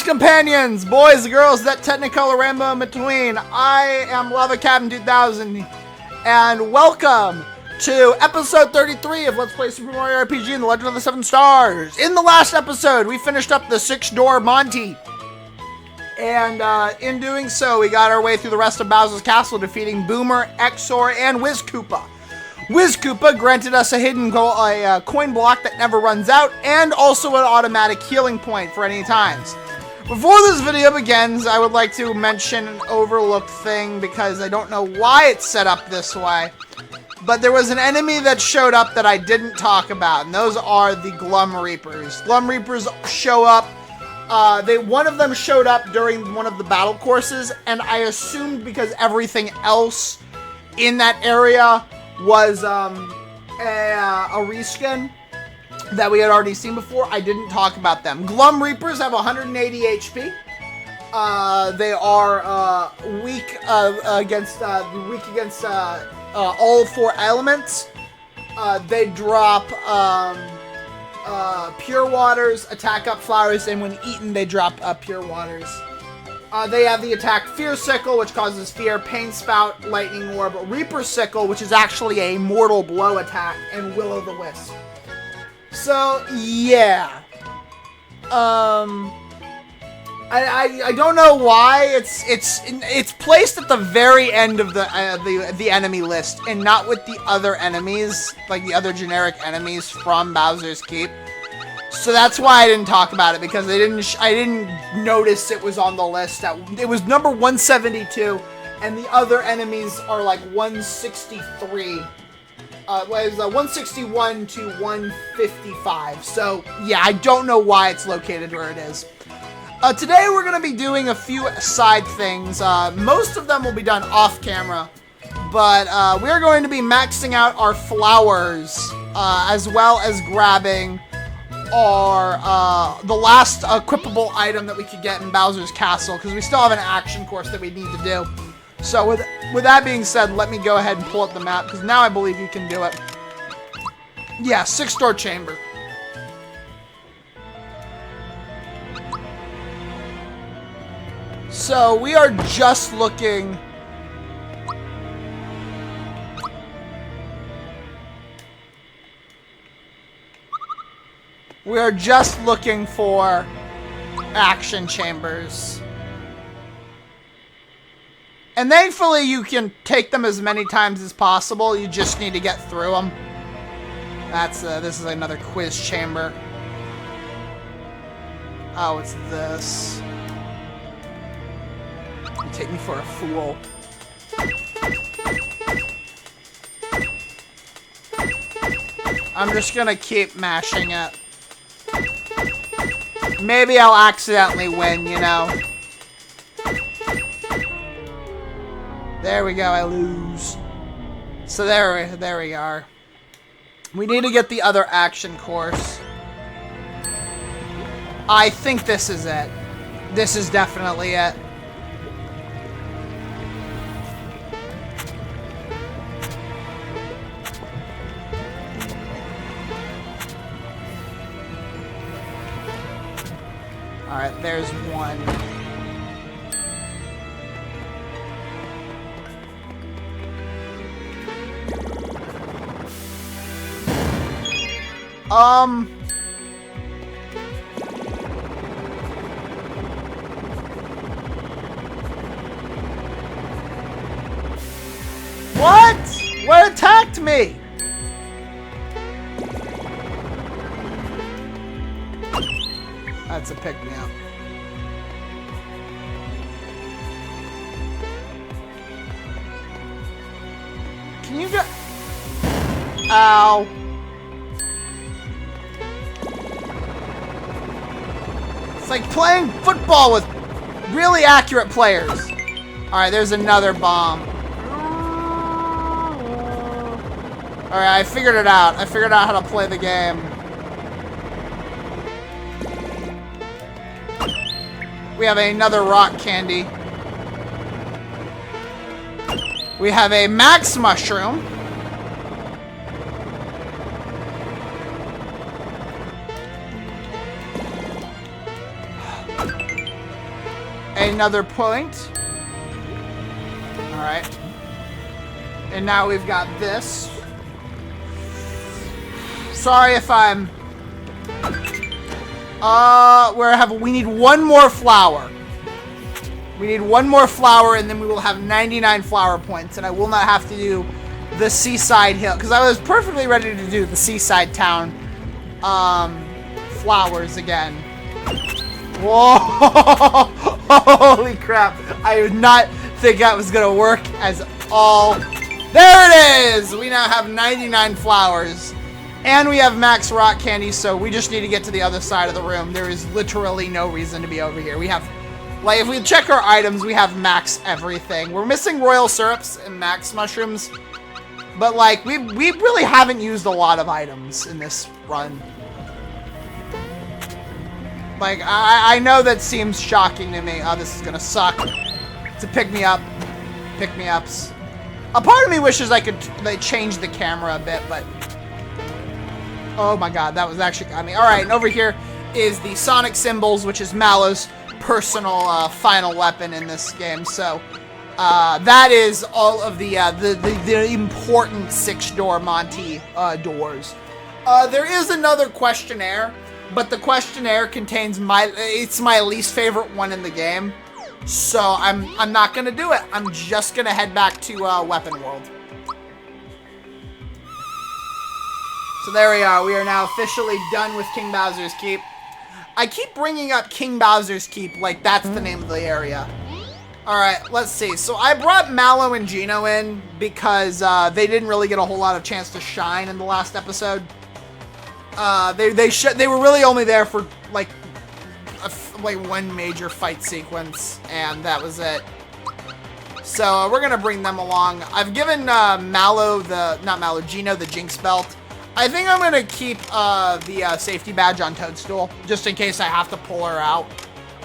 Greetings, companions, boys, girls, that technicolor rainbow in between. I am Lava Captain 2000, and welcome to episode 33 of Let's Play Super Mario RPG and the Legend of the Seven Stars. In the last episode, we finished up the 6-door Monty, and in doing so, we got our way through the rest of Bowser's Castle, defeating Boomer, Exor, and Wiz Koopa. Wiz Koopa granted us a hidden coin block that never runs out, and also an automatic healing point for any times. Before this video begins, I would like to mention an overlooked thing because I don't know why it's set up this way. But there was an enemy that showed up that I didn't talk about, and those are the Glum Reapers. Glum Reapers show up. One of them showed up during one of the battle courses, and I assumed because everything else in that area was a reskin that we had already seen before. I didn't talk about them. Glum Reapers have 180 HP. They are weak against all four elements. They drop Pure Waters, attack up flowers, and when eaten, they drop Pure Waters. They have the attack Fear Sickle, which causes fear, Pain Spout, Lightning Orb, Reaper Sickle, which is actually a mortal blow attack, and Will-O-the-Wisp. So, yeah. I don't know why it's placed at the very end of the enemy list, and not with the other enemies, like the other generic enemies from Bowser's Keep. So that's why I didn't talk about it, because I didn't notice it was on the list. It was number 172, and the other enemies are like 163. It was 161 to 155. So yeah, I don't know why it's located where it is. Today we're going to be doing a few side things. Most of them will be done off camera, but we're going to be maxing out our flowers, as well as grabbing the last equipable item that we could get in Bowser's Castle, because we still have an action course that we need to do. So with that being said, let me go ahead and pull up the map, because now I believe you can do it. Yeah, 6-door chamber. So we are just looking... We are just looking for action chambers. And thankfully you can take them as many times as possible. You just need to get through them. This is another quiz chamber. Oh, it's this. You take me for a fool. I'm just gonna keep mashing it. Maybe I'll accidentally win, you know. There we go, I lose. So there we are. We need to get the other action course. I think this is it. This is definitely it. Alright, there's one. What? What attacked me? That's a pick-me-up. Can you go? Ow. It's like playing football with really accurate players. Alright, there's another bomb. Alright, I figured it out. I figured out how to play the game. We have another rock candy. We have a Max Mushroom. another point. Alright. And now we've got this. Sorry if I'm... we need one more flower. We need one more flower, and then we will have 99 flower points, and I will not have to do the seaside hill, because I was perfectly ready to do the seaside town flowers again. Whoa! Holy crap! I did not think that was gonna work as all. There it is! We now have 99 flowers. And we have max rock candy, so we just need to get to the other side of the room. There is literally no reason to be over here. We have, like, if we check our items, we have max everything. We're missing royal syrups and max mushrooms. But, like, we really haven't used a lot of items in this run. Like, I know that seems shocking to me. Oh, this is gonna suck. To pick me up. Pick me ups. A part of me wishes they change the camera a bit, but... Oh my god, that was actually got me. Alright, and over here is the Sonic Symbols, which is Mallow's personal final weapon in this game. So, that is all of the important 6-door Monty doors. There is another questionnaire, but the questionnaire contains it's my least favorite one in the game. So, I'm not gonna do it. I'm just gonna head back to Weapon World. So there we are. We are now officially done with King Bowser's Keep. I keep bringing up King Bowser's Keep like that's the name of the area. Alright, let's see. So I brought Mallow and Geno in because they didn't really get a whole lot of chance to shine in the last episode. They were really only there for like one major fight sequence, and that was it. So we're gonna bring them along. I've given Geno the Jinx belt. I think I'm gonna keep the safety badge on Toadstool, just in case I have to pull her out.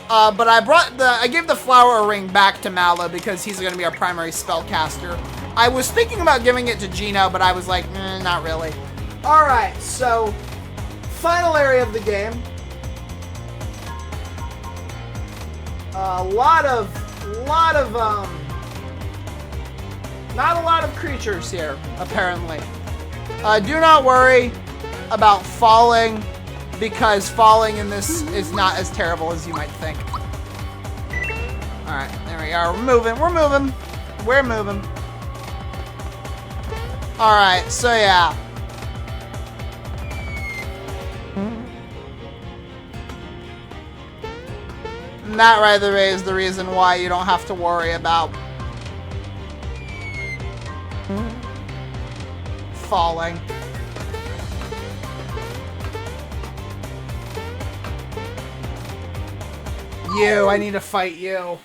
But I gave the flower ring back to Mallow because he's gonna be our primary spellcaster. I was thinking about giving it to Geno, but I was like, not really. Alright, so final area of the game. Not a lot of creatures here, apparently. Do not worry about falling, because falling in this is not as terrible as you might think. Alright, there we are. We're moving. Alright, so yeah. And that right there is the reason why you don't have to worry about falling. I need to fight you.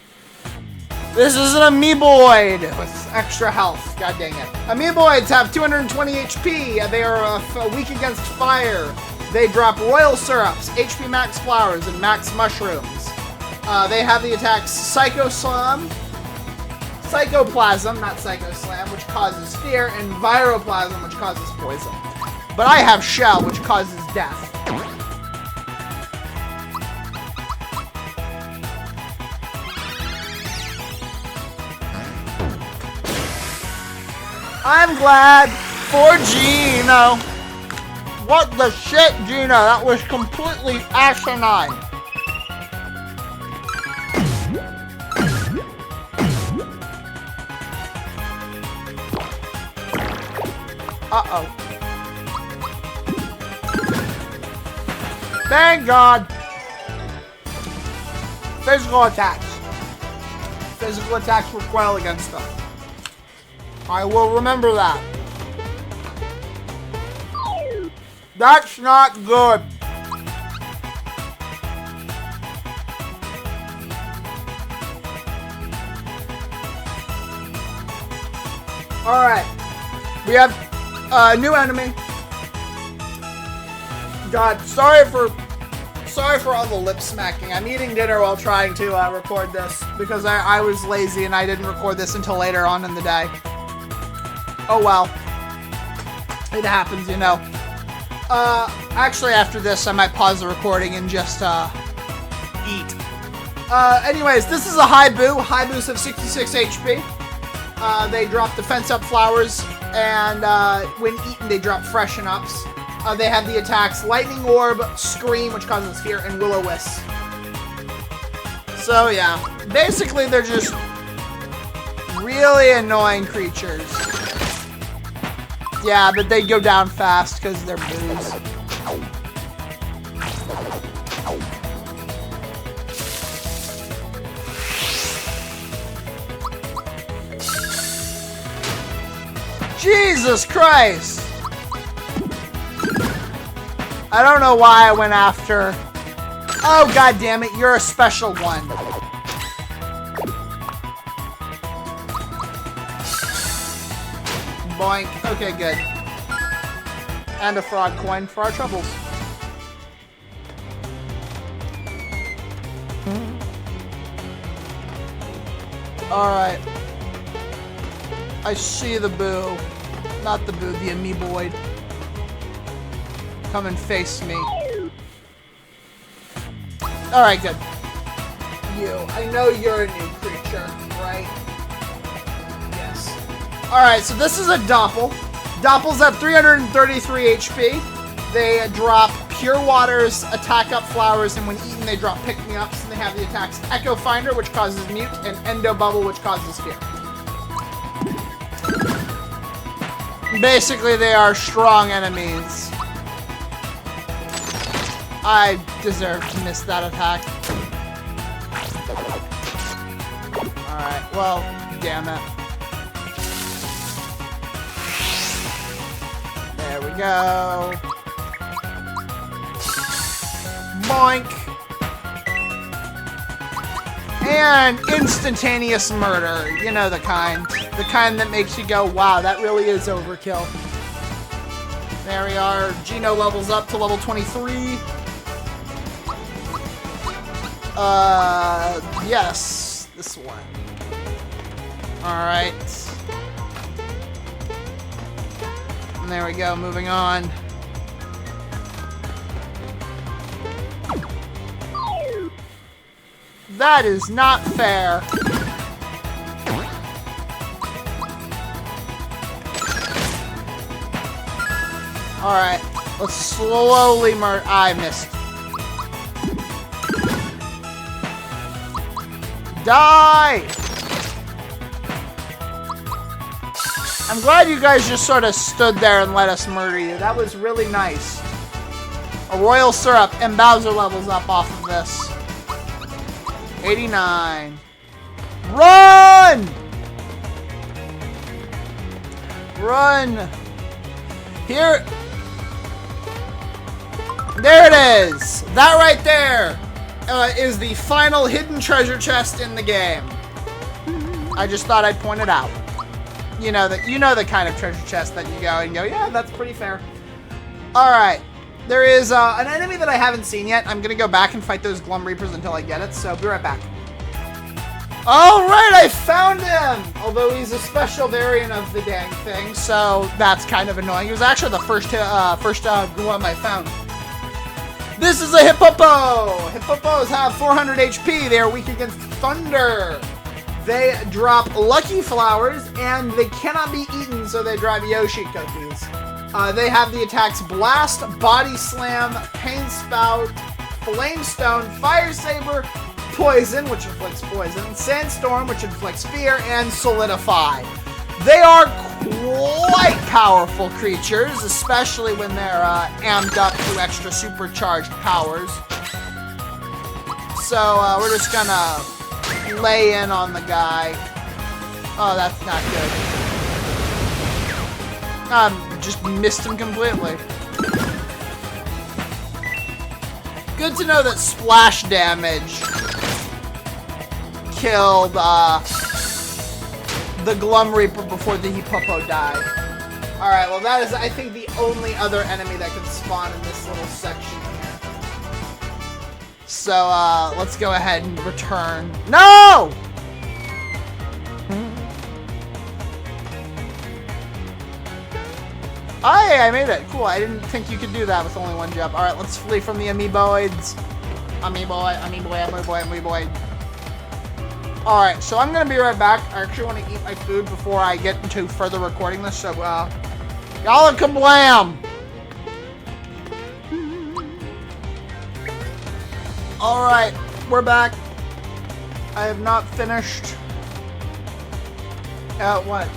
This is an Amoeboid with extra health. God dang it. Amoeboids have 220 HP. They are weak against fire. They drop royal syrups, HP max flowers, and max mushrooms. They have the attacks Psychoplasm, not Psycho Slam, which causes fear, and Viroplasm, which causes poison. But I have Shell, which causes death. I'm glad for Geno. What the shit, Geno? That was completely asinine. Uh-oh. Thank God. Physical attacks. Physical attacks work well against them. I will remember that. That's not good. Alright. We have a new enemy. God, sorry for all the lip smacking. I'm eating dinner while trying to record this because I was lazy and I didn't record this until later on in the day. Oh well. It happens, you know. Actually after this I might pause the recording and just eat. Anyways, this is a Haibu. Haibus have 66 HP. They drop defense up flowers, and when eaten, they drop freshen ups. They have the attacks Lightning Orb, Scream, which causes fear, and Will-O-Wisp. So yeah, basically they're just really annoying creatures. Yeah, but they go down fast because they're boos. Jesus Christ! I don't know why I went after... Oh, god damn it, you're a special one. Boink. Okay, good. And a frog coin for our troubles. Alright. I see the boo. Not the boo, the amoeboid. Come and face me. Alright, good. You. I know you're a new creature, right? Yes. Alright, so this is a Doppel. Doppels have 333 HP. They drop Pure Waters, attack up flowers, and when eaten they drop pick-me-ups, and they have the attacks Echo Finder, which causes mute, and Endo Bubble, which causes fear. Basically, they are strong enemies. I deserve to miss that attack. Alright, well, damn it. There we go. Boink. And instantaneous murder. You know the kind. The kind that makes you go, wow, that really is overkill. There we are. Geno levels up to level 23. Yes. This one. Alright. And there we go, moving on. That is not fair. Alright, let's slowly I missed. Die! I'm glad you guys just sort of stood there and let us murder you. That was really nice. A Royal Syrup and Bowser levels up off of this. 89. Run! Run! Here. There it is. That right there is the final hidden treasure chest in the game. I just thought I'd point it out. You know the kind of treasure chest that you go and go, yeah, that's pretty fair. All right. There is an enemy that I haven't seen yet. I'm going to go back and fight those Glum Reapers until I get it, so be right back. All right, I found him! Although he's a special variant of the dang thing, so that's kind of annoying. He was actually the first Glum I found. This is a Hippopo! Hippopos have 400 HP. They are weak against thunder. They drop Lucky Flowers, and they cannot be eaten, so they drop Yoshi cookies. They have the attacks Blast, Body Slam, Pain Spout, Flame Stone, Fire Saber, Poison, which inflicts poison, Sandstorm, which inflicts fear, and Solidify. They are quite powerful creatures, especially when they're amped up to extra supercharged powers. So we're just gonna lay in on the guy. Oh, that's not good. Just missed him completely. Good to know that splash damage killed the Glum Reaper before the Hippopo died. Alright, well that is, I think, the only other enemy that can spawn in this little section here. So, let's go ahead and return. No! I made it. Cool. I didn't think you could do that with only one jump. Alright, let's flee from the amoeboids. Amoeboid. Alright, so I'm gonna be right back. I actually want to eat my food before I get into further recording this, so, y'all are kablam! Alright, we're back. I have not finished. What?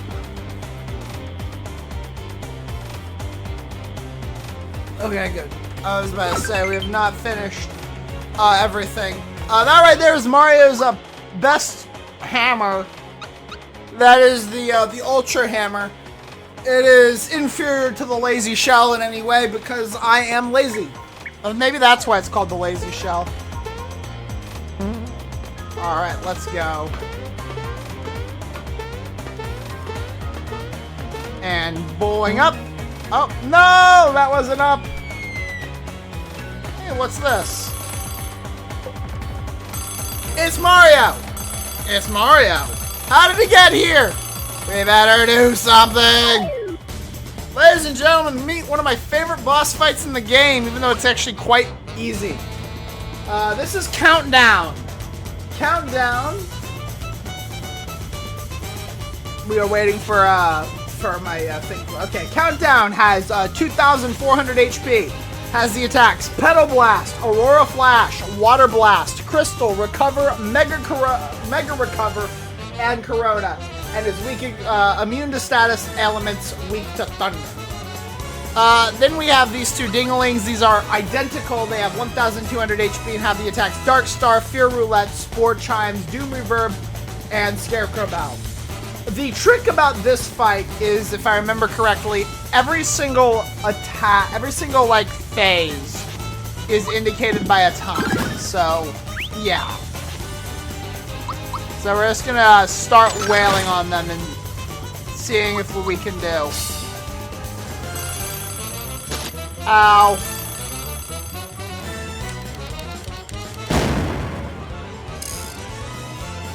Okay, good. I was about to say, we have not finished everything. That right there is Mario's best hammer. That is the Ultra Hammer. It is inferior to the Lazy Shell in any way because I am lazy. Maybe that's why it's called the Lazy Shell. Alright, let's go. And bowling up. Oh, no! That wasn't up. Hey, what's this? It's Mario! It's Mario! How did he get here? We better do something! Ladies and gentlemen, meet one of my favorite boss fights in the game, even though it's actually quite easy. This is Countdown. Countdown. We are waiting for my thing. Okay, Countdown has 2,400 HP. Has the attacks Petal Blast, Aurora Flash, Water Blast, Crystal, Recover, Mega Recover, and Corona. And is weak, immune to status elements, weak to thunder. Then we have these two Dinglings. These are identical. They have 1,200 HP and have the attacks Dark Star, Fear Roulette, Spore Chimes, Doom Reverb, and Scarecrow Bow. The trick about this fight is, if I remember correctly, every single attack, every single, like, phase is indicated by a time. So, yeah. So we're just gonna start wailing on them and seeing if what we can do. Ow.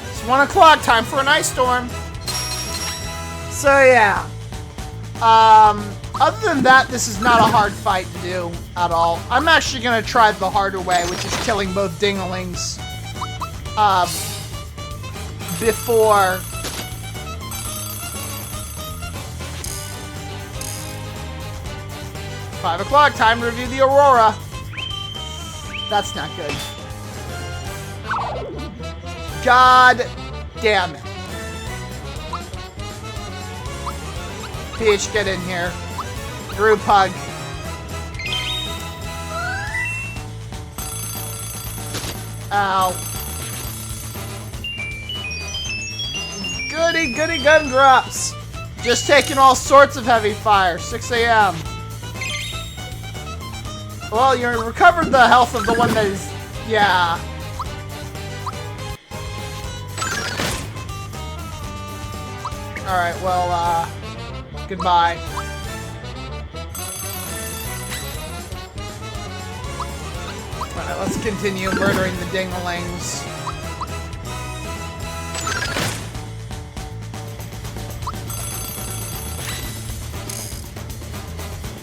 It's 1 o'clock, time for an ice storm. So yeah. Other than that, this is not a hard fight to do at all. I'm actually gonna try the harder way, which is killing both Dinglings. Before... "5 o'clock, time to review the Aurora." That's not good. God damn it. Peach, get in here. Group hug. Ow. Goody, goody gumdrops. Just taking all sorts of heavy fire. 6 a.m. Well, you recovered the health of the one that is... yeah. Alright, well, goodbye. Alright, let's continue murdering the Dinglings.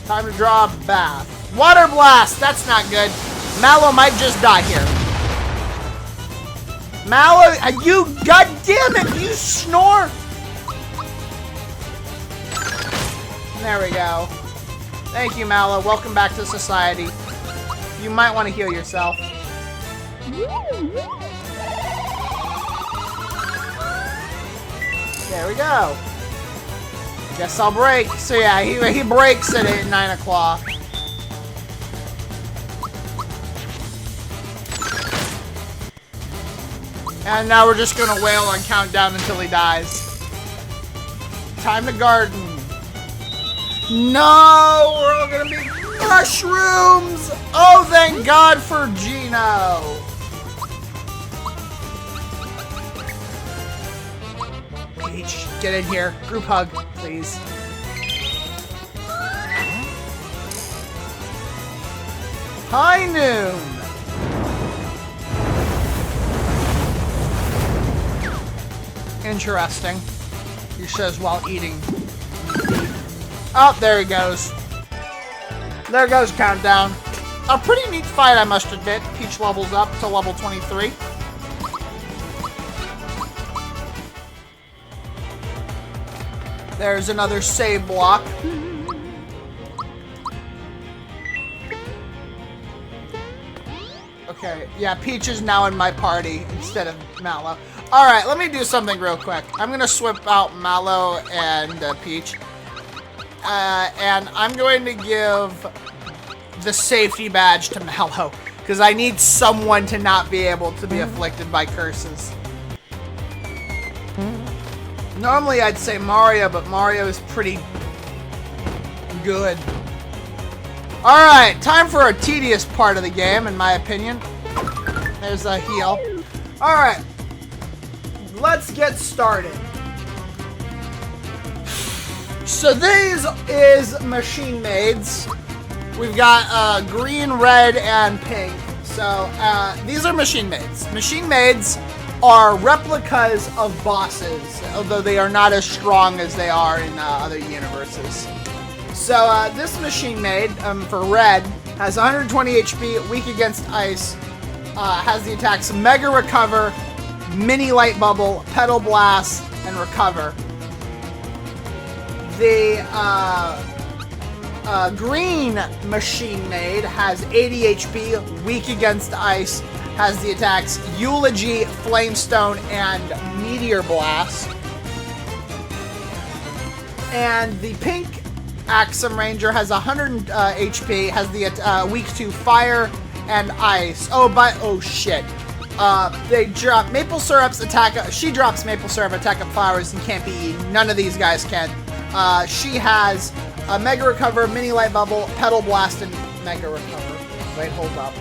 Time to draw a bath. Water Blast! That's not good. Mallow might just die here. Mallow, you goddammit, you snore! There we go. Thank you, Mallow. Welcome back to society. You might want to heal yourself. There we go. Guess I'll break. So yeah, he breaks at 9 o'clock. And now we're just gonna wail on Countdown until he dies. Time to garden. No, we're all gonna be mushrooms. Oh, thank God for Gino. Peach, get in here. Group hug, please. High noon. Interesting. He says while eating. Oh, there he goes. There goes Countdown. A pretty neat fight, I must admit. Peach levels up to level 23. There's another save block. Okay, yeah, Peach is now in my party instead of Mallow. Alright, let me do something real quick. I'm gonna swap out Mallow and Peach. And I'm going to give the safety badge to Mallow, because I need someone to not be able to be afflicted by curses. Normally I'd say Mario, but Mario is pretty good. Alright, time for a tedious part of the game, in my opinion. There's a heal. Alright, let's get started. So these is Machine Maids. We've got green, red, and pink. So these are Machine Maids. Machine Maids are replicas of bosses, although they are not as strong as they are in other universes. So this Machine Maid, for red, has 120 HP, weak against ice, has the attacks Mega Recover, Mini Light Bubble, Petal Blast, and Recover. The green Machine Maid has 80 HP, weak against ice, has the attacks Eulogy, Flamestone, and Meteor Blast. And the pink Axum Ranger has 100 HP, has the weak to fire and ice. Oh shit. They drop Maple Syrup's attack. She drops Maple Syrup, attack up flowers, and can't be eaten. None of these guys can. She has a Mega Recover, Mini Light Bubble, Petal Blast, and Mega Recover. Wait, hold up.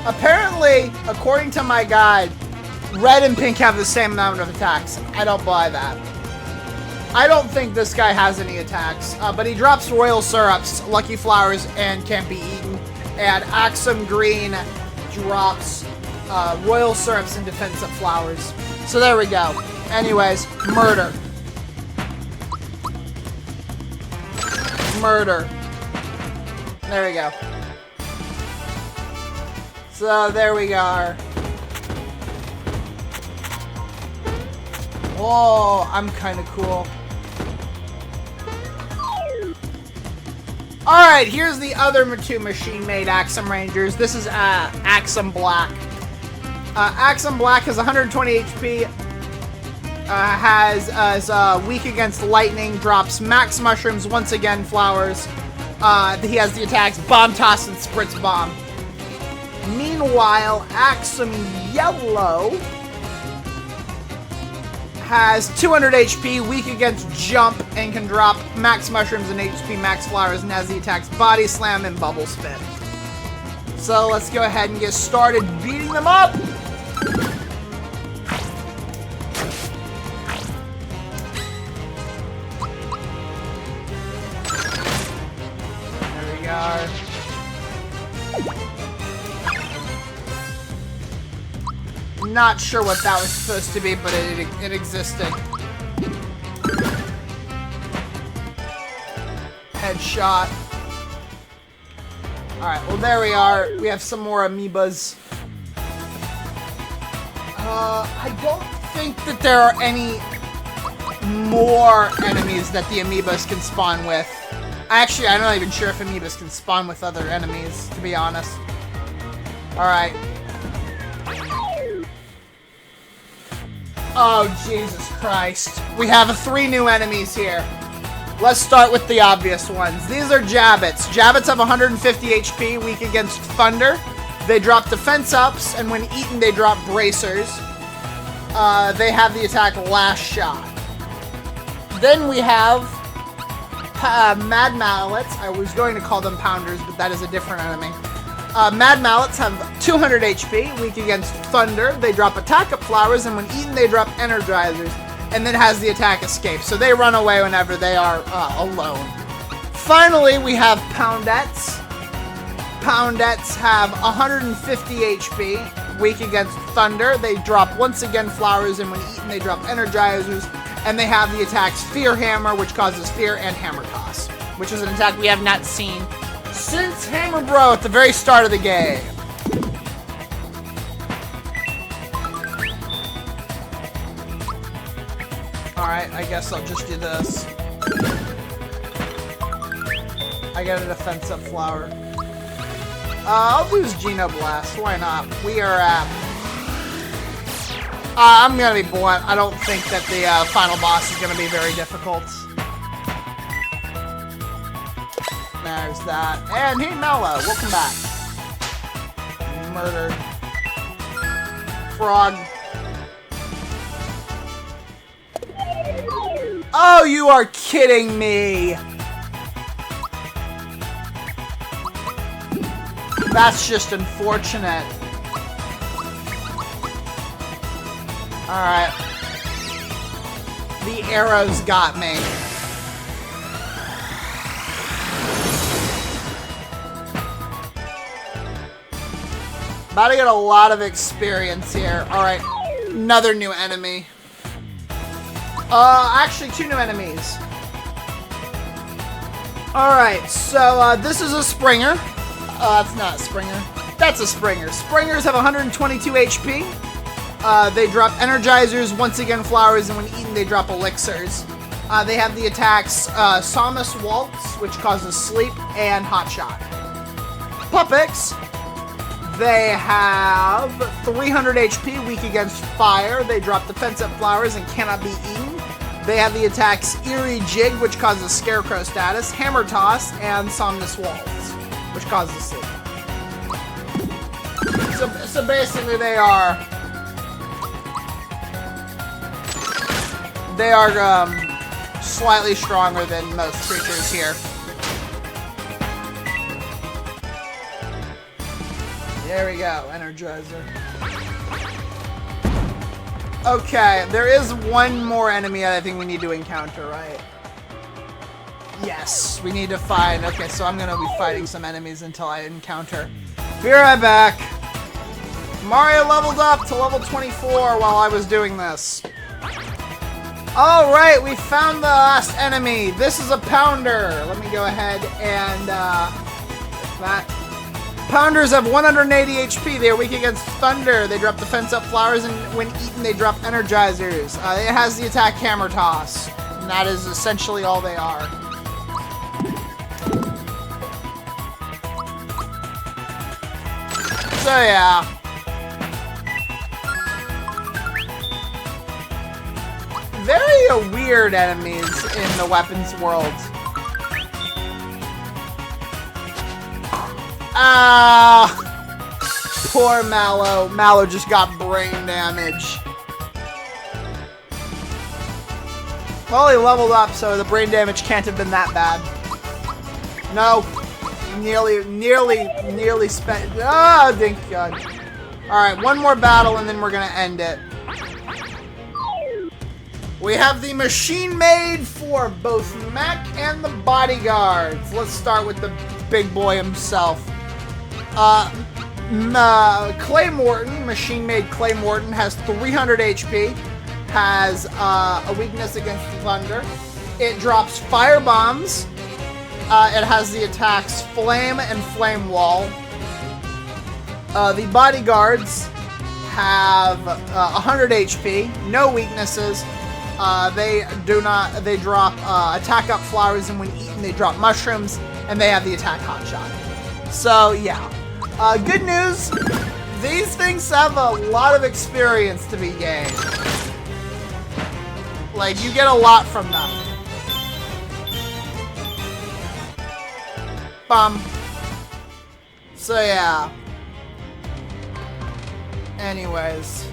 Apparently, according to my guide, red and pink have the same amount of attacks. I don't buy that. I don't think this guy has any attacks, but he drops Royal Syrups, Lucky Flowers, and can't be eaten. And Axum Green drops Royal Syrups and Defensive Flowers. So there we go. Anyways, murder. Murder. There we go. So there we are. Oh, I'm kind of cool. Alright, here's the other two Machine-Made Axum Rangers. This is Axum Black. Axum Black has 120 HP, has weak against lightning, drops Max Mushrooms, once again Flowers. He has the attacks Bomb Toss and Spritz Bomb. Meanwhile, Axum Yellow has 200 HP, weak against Jump, and can drop Max Mushrooms and HP Max Flowers, and has the attacks Body Slam and Bubble Spin. So let's go ahead and get started beating them up! There we are. Not sure what that was supposed to be, but it existed. Headshot. Alright, well there we are. We have some more amoebas. I don't think that there are any more enemies that the amoebas can spawn with. Actually, I'm not even sure if amoebas can spawn with other enemies, to be honest. Alright. Oh, Jesus Christ. We have 3 new enemies here. Let's start with the obvious ones. These are Jabbits. Jabbits have 150 HP, weak against thunder. They drop defense ups, and when eaten, they drop bracers. They have the attack Last Shot. Then we have Mad Mallets. I was going to call them Pounders, but that is a different enemy. Mad Mallets have 200 HP, weak against thunder. They drop attack up flowers, and when eaten, they drop energizers. And then has the attack escape, so they run away whenever they are alone. Finally, we have Poundettes. Poundettes have 150 HP, weak against thunder. They drop once again flowers, and when eaten, they drop energizers. And they have the attacks Fear Hammer, which causes fear, and Hammer Toss, which is an attack we have not seen since Hammer Bro at the very start of the game. Alright, I guess I'll just do this. I got a defensive flower. I'll use Geno Blast. Why not? We are at... I'm gonna be blunt. I don't think that the final boss is gonna be very difficult. There's that. And hey, Mallow, welcome back. Murdered. Frog. Oh, you are kidding me! That's just unfortunate. Alright. The arrows got me. About to get a lot of experience here. Alright. Another new enemy. Actually, 2 new enemies. Alright, so, this is a Springer. That's not a Springer. That's a Springer. Springers have 122 HP. They drop Energizers, once again flowers, and when eaten they drop elixirs. They have the attacks Samus Waltz, which causes sleep, and Hot Shot. Puppets, they have 300 HP, weak against fire. They drop defensive flowers and cannot be eaten. They have the attacks Eerie Jig, which causes Scarecrow status, Hammer Toss, and Somnus Waltz, which causes sleep. So basically they are slightly stronger than most creatures here. There we go, Energizer. Okay, there is one more enemy that I think we need to encounter, right? Yes, we need to find... Okay, so I'm gonna be fighting some enemies until I encounter. Be right back. Mario leveled up to level 24 while I was doing this. Alright, we found the last enemy. This is a Pounder. Let me go ahead and... that. Pounders have 180 HP. They are weak against thunder. They drop defense up flowers, and when eaten, they drop energizers. It has the attack Hammer Toss. And that is essentially all they are. So yeah. Very weird enemies in the weapons world. Ah! Poor Mallow. Mallow just got brain damage. Well, he leveled up, so the brain damage can't have been that bad. No. Nearly spent. Ah, thank God. Alright, one more battle and then we're gonna end it. We have the machine made for both mech and the bodyguards. Let's start with the big boy himself. Clay Morton, machine-made Clay Morton, has 300 HP, has a weakness against thunder. It drops fire bombs. It has the attacks Flame and Flame Wall. The bodyguards have 100 HP, no weaknesses. They drop attack up flowers, and when eaten they drop mushrooms, and they have the attack Hot Shot. So yeah. Good news, these things have a lot of experience to be gained. Like, you get a lot from them. Bum. So yeah. Anyways.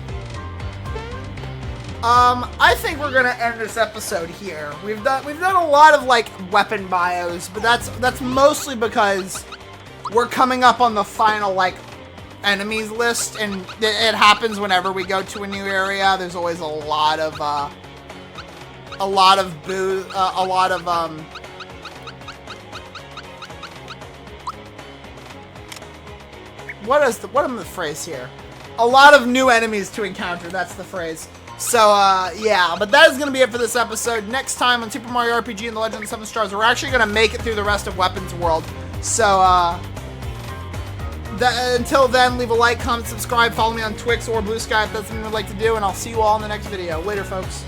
I think we're gonna end this episode here. We've done a lot of like weapon bios, but that's mostly because we're coming up on the final, like, enemies list, and it happens whenever we go to a new area. There's always a lot of what am the phrase here? A lot of new enemies to encounter, that's the phrase. So, yeah, but that is going to be it for this episode. Next time on Super Mario RPG and the Legend of the Seven Stars, we're actually going to make it through the rest of Weapons World. So, until then, leave a like, comment, subscribe, follow me on Twix or Blue Sky if that's something you'd like to do, and I'll see you all in the next video. Later, folks.